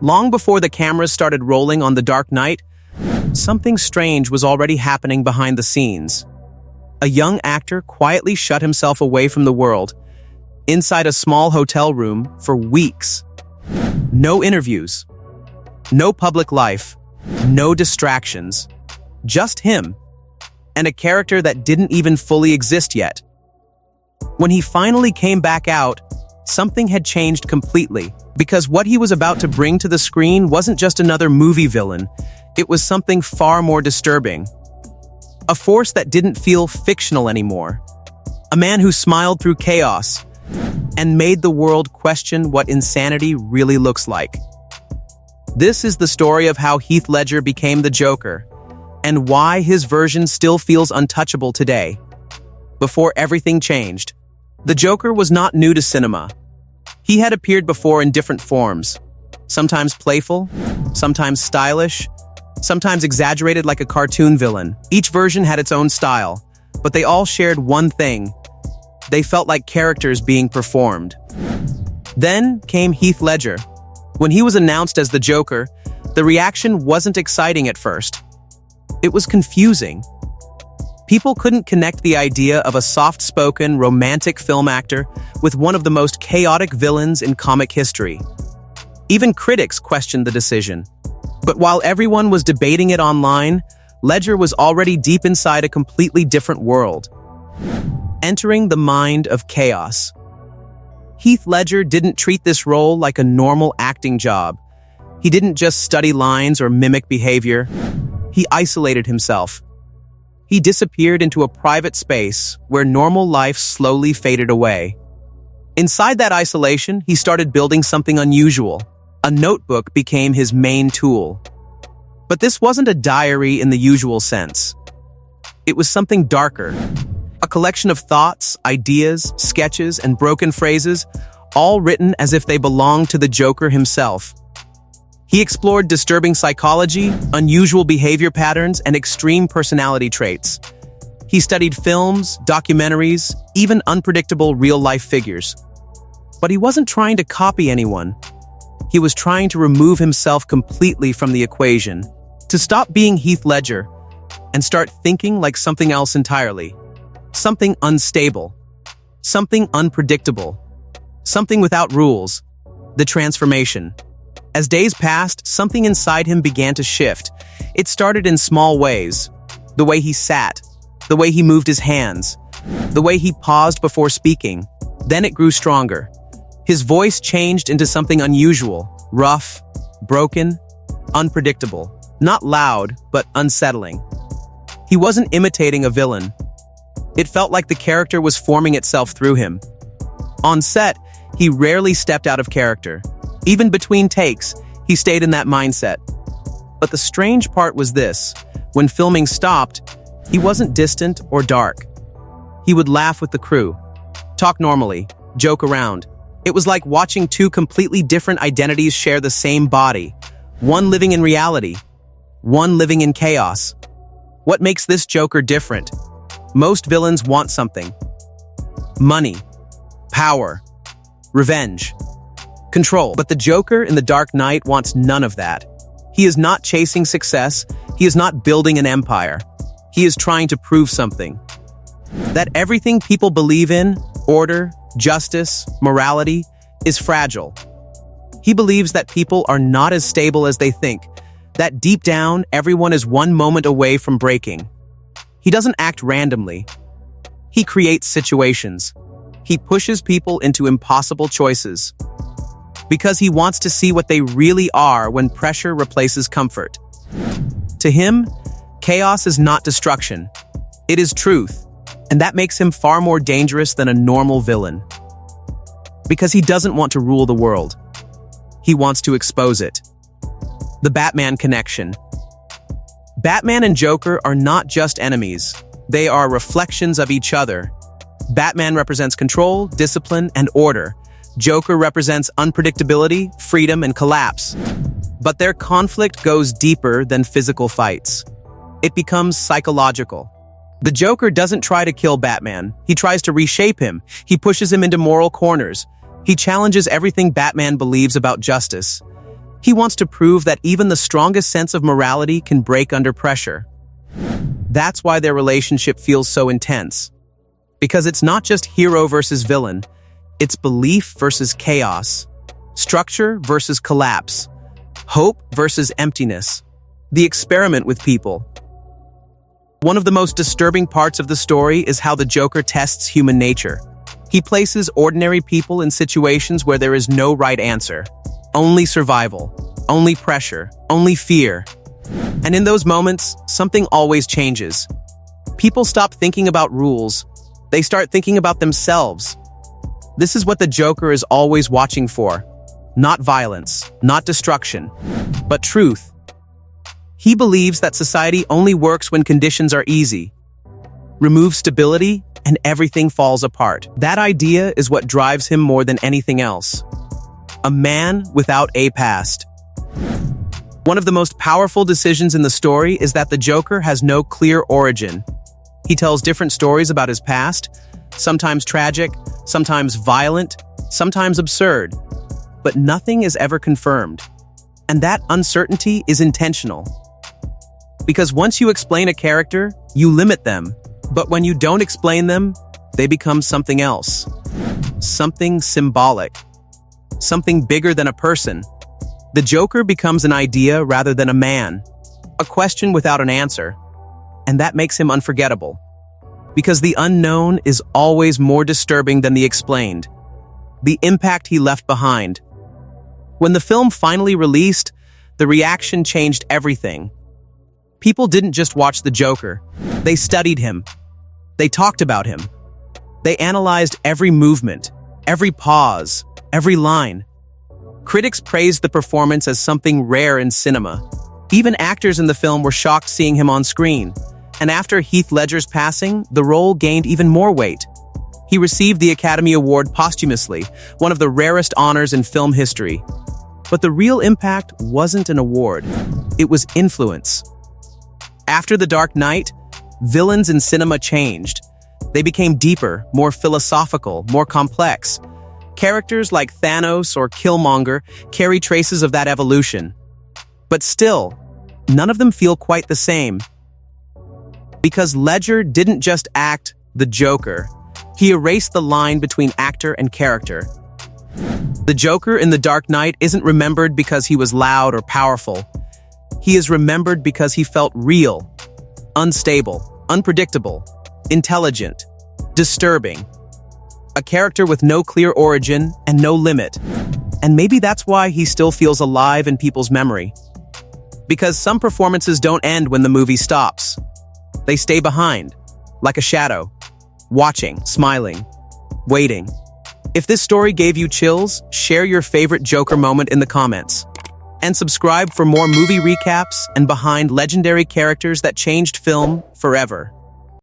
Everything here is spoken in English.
Long before the cameras started rolling on The Dark Knight, something strange was already happening behind the scenes. A young actor quietly shut himself away from the world, inside a small hotel room for weeks. No interviews, no public life, no distractions, just him, and a character that didn't even fully exist yet. When he finally came back out, something had changed completely, because what he was about to bring to the screen wasn't just another movie villain, it was something far more disturbing. A force that didn't feel fictional anymore. A man who smiled through chaos and made the world question what insanity really looks like. This is the story of how Heath Ledger became the Joker, and why his version still feels untouchable today. Before everything changed, the Joker was not new to cinema. He had appeared before in different forms, sometimes playful, sometimes stylish, sometimes exaggerated like a cartoon villain. Each version had its own style, but they all shared one thing. They felt like characters being performed. Then came Heath Ledger. When he was announced as the Joker, the reaction wasn't exciting at first. It was confusing. People couldn't connect the idea of a soft-spoken, romantic film actor with one of the most chaotic villains in comic history. Even critics questioned the decision. But while everyone was debating it online, Ledger was already deep inside a completely different world, entering the mind of chaos. Heath Ledger didn't treat this role like a normal acting job. He didn't just study lines or mimic behavior. He isolated himself. He disappeared into a private space where normal life slowly faded away. Inside that isolation, he started building something unusual. A notebook became his main tool. But this wasn't a diary in the usual sense. It was something darker. A collection of thoughts, ideas, sketches, and broken phrases, all written as if they belonged to the Joker himself. He explored disturbing psychology, unusual behavior patterns, and extreme personality traits. He studied films, documentaries, even unpredictable real-life figures. But he wasn't trying to copy anyone. He was trying to remove himself completely from the equation, to stop being Heath Ledger and start thinking like something else entirely. Something unstable, something unpredictable, something without rules. The transformation. As days passed, something inside him began to shift. It started in small ways. The way he sat, the way he moved his hands, the way he paused before speaking. Then it grew stronger. His voice changed into something unusual, rough, broken, unpredictable. Not loud, but unsettling. He wasn't imitating a villain. It felt like the character was forming itself through him. On set, he rarely stepped out of character. Even between takes, he stayed in that mindset. But the strange part was this: when filming stopped, he wasn't distant or dark. He would laugh with the crew, talk normally, joke around. It was like watching two completely different identities share the same body, one living in reality, one living in chaos. What makes this Joker different? Most villains want something. Money, power, revenge, control. But the Joker in The Dark Knight wants none of that. He is not chasing success. He is not building an empire. He is trying to prove something. That everything people believe in, order, justice, morality, is fragile. He believes that people are not as stable as they think, that deep down, everyone is one moment away from breaking. He doesn't act randomly. He creates situations. He pushes people into impossible choices. Because he wants to see what they really are when pressure replaces comfort. To him, chaos is not destruction. It is truth. And that makes him far more dangerous than a normal villain. Because he doesn't want to rule the world. He wants to expose it. The Batman connection. Batman and Joker are not just enemies. They are reflections of each other. Batman represents control, discipline, and order. Joker represents unpredictability, freedom, and collapse. But their conflict goes deeper than physical fights. It becomes psychological. The Joker doesn't try to kill Batman. He tries to reshape him. He pushes him into moral corners. He challenges everything Batman believes about justice. He wants to prove that even the strongest sense of morality can break under pressure. That's why their relationship feels so intense. Because it's not just hero versus villain, it's belief versus chaos, structure versus collapse, hope versus emptiness, the experiment with people. One of the most disturbing parts of the story is how the Joker tests human nature. He places ordinary people in situations where there is no right answer. Only survival, only pressure, only fear. And in those moments, something always changes. People stop thinking about rules. They start thinking about themselves. This is what the Joker is always watching for. Not violence, not destruction, but truth. He believes that society only works when conditions are easy. Remove stability, and everything falls apart. That idea is what drives him more than anything else. A man without a past. One of the most powerful decisions in the story is that the Joker has no clear origin. He tells different stories about his past, sometimes tragic, sometimes violent, sometimes absurd, but nothing is ever confirmed. And that uncertainty is intentional. Because once you explain a character, you limit them, but when you don't explain them, they become something else. Something symbolic. Something bigger than a person. The Joker becomes an idea rather than a man, a question without an answer, and that makes him unforgettable. Because the unknown is always more disturbing than the explained. The impact he left behind. When the film finally released, the reaction changed everything. People didn't just watch the Joker, they studied him. They talked about him. They analyzed every movement, every pause, every line. Critics praised the performance as something rare in cinema. Even actors in the film were shocked seeing him on screen. And after Heath Ledger's passing, the role gained even more weight. He received the Academy Award posthumously, one of the rarest honors in film history. But the real impact wasn't an award. It was influence. After The Dark Knight, villains in cinema changed. They became deeper, more philosophical, more complex. Characters like Thanos or Killmonger carry traces of that evolution. But still, none of them feel quite the same. Because Ledger didn't just act the Joker, he erased the line between actor and character. The Joker in The Dark Knight isn't remembered because he was loud or powerful. He is remembered because he felt real, unstable, unpredictable, intelligent, disturbing. A character with no clear origin and no limit. And maybe that's why he still feels alive in people's memory. Because some performances don't end when the movie stops. They stay behind, like a shadow, watching, smiling, waiting. If this story gave you chills, share your favorite Joker moment in the comments. And subscribe for more movie recaps and behind legendary characters that changed film forever.